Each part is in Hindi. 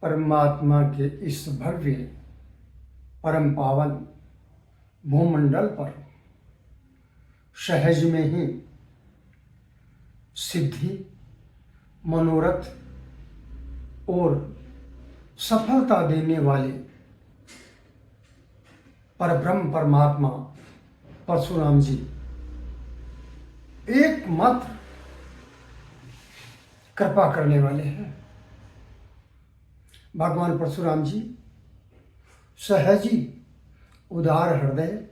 परमात्मा के इस भव्य परम पावन भूमंडल पर सहज में ही सिद्धि, मनोरथ और सफलता देने वाले परब्रह्म परमात्मा परशुराम जी एकमात्र कृपा करने वाले हैं। भगवान परशुराम जी सहजी, उदार हृदय,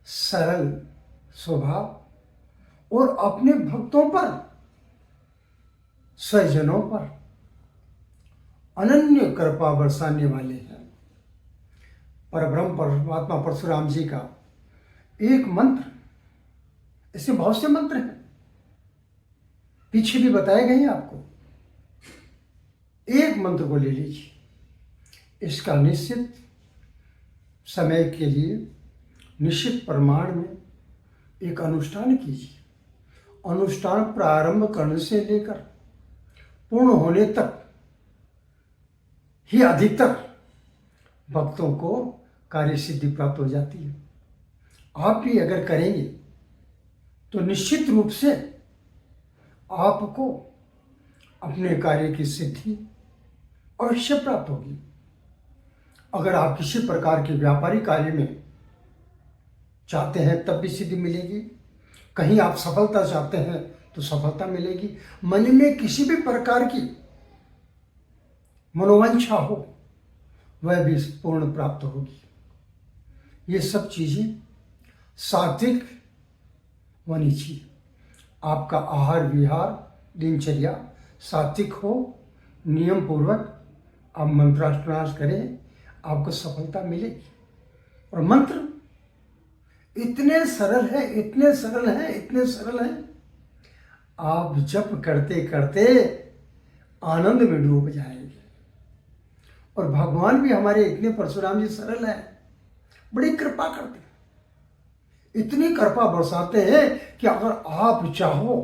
सरल स्वभाव और अपने भक्तों पर, स्वजनों पर अनन्य कृपा बरसाने वाले हैं। परब्रह्म परमात्मा परशुराम जी का एक मंत्र, इसमें बहुत से मंत्र हैं, पीछे भी बताए गए हैं आपको। एक मंत्र को ले लीजिए, इसका निश्चित समय के लिए निश्चित प्रमाण में एक अनुष्ठान कीजिए। अनुष्ठान प्रारंभ करने से लेकर पूर्ण होने तक ही अधिकतर भक्तों को कार्य सिद्धि प्राप्त हो जाती है। आप भी अगर करेंगे तो निश्चित रूप से आपको अपने कार्य की सिद्धि अवश्य प्राप्त होगी। अगर आप किसी प्रकार के व्यापारिक कार्य में चाहते हैं तब भी सिद्धि मिलेगी। कहीं आप सफलता चाहते हैं तो सफलता मिलेगी। मन में किसी भी प्रकार की मनोवांछा हो वह भी पूर्ण प्राप्त होगी। ये सब चीजें सात्विक होनी चाहिए। आपका आहार विहार दिनचर्या सात्विक हो, नियम पूर्वक आप मंत्रानुष्ठान करें, आपको सफलता मिलेगी। और मंत्र इतने सरल है, इतने सरल है, इतने सरल है, आप जप करते करते आनंद में डूब जाएंगे। और भगवान भी हमारे इतने परशुराम जी सरल है, बड़ी कृपा करते हैं, इतनी कृपा बरसाते हैं कि अगर आप चाहो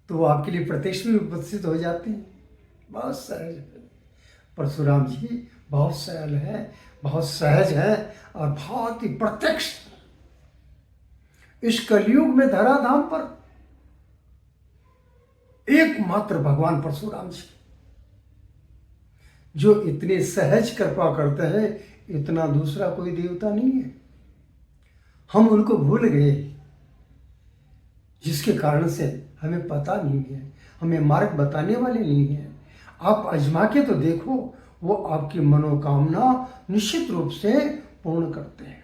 तो वो आपके लिए प्रत्यक्ष में उपस्थित हो जाते हैं। बहुत सहज है परशुराम जी, बहुत सरल है, बहुत सहज है और बहुत ही प्रत्यक्ष। इस कलयुग में धराधाम पर एकमात्र भगवान परशुराम जी जो इतने सहज कृपा करते हैं, इतना दूसरा कोई देवता नहीं है। हम उनको भूल गए, जिसके कारण से हमें पता नहीं है, हमें मार्ग बताने वाले नहीं है। आप आजमा के तो देखो, वो आपकी मनोकामना निश्चित रूप से पूर्ण करते हैं।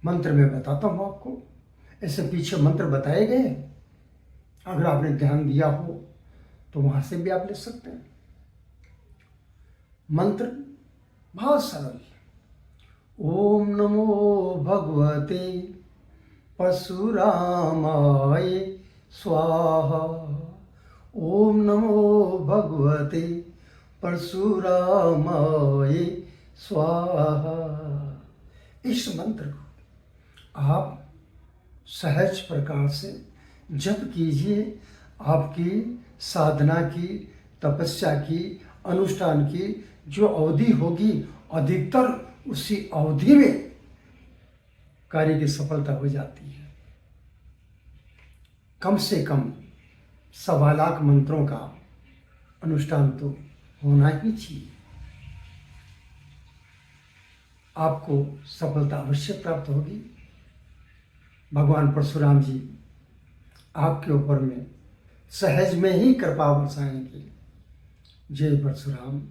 मंत्र में बताता हूं आपको, ऐसे पीछे मंत्र बताए गए, अगर आपने ध्यान दिया हो तो वहां से भी आप ले सकते हैं। मंत्र बहुत सरल। ओम नमो भगवते परशुरामाय स्वाहा। ओम नमो भगवते परशुरामाय स्वाहा। इस मंत्र को आप सहज प्रकार से जप कीजिए। आपकी साधना की, तपस्या की, अनुष्ठान की जो अवधि होगी, अधिकतर उसी अवधि में कार्य की सफलता हो जाती है। कम से कम 1.25 लाख मंत्रों का अनुष्ठान तो होना ही चाहिए। आपको सफलता अवश्य प्राप्त होगी। भगवान परशुराम जी आपके ऊपर में सहज में ही कृपा बरसाएंगे। जय परशुराम।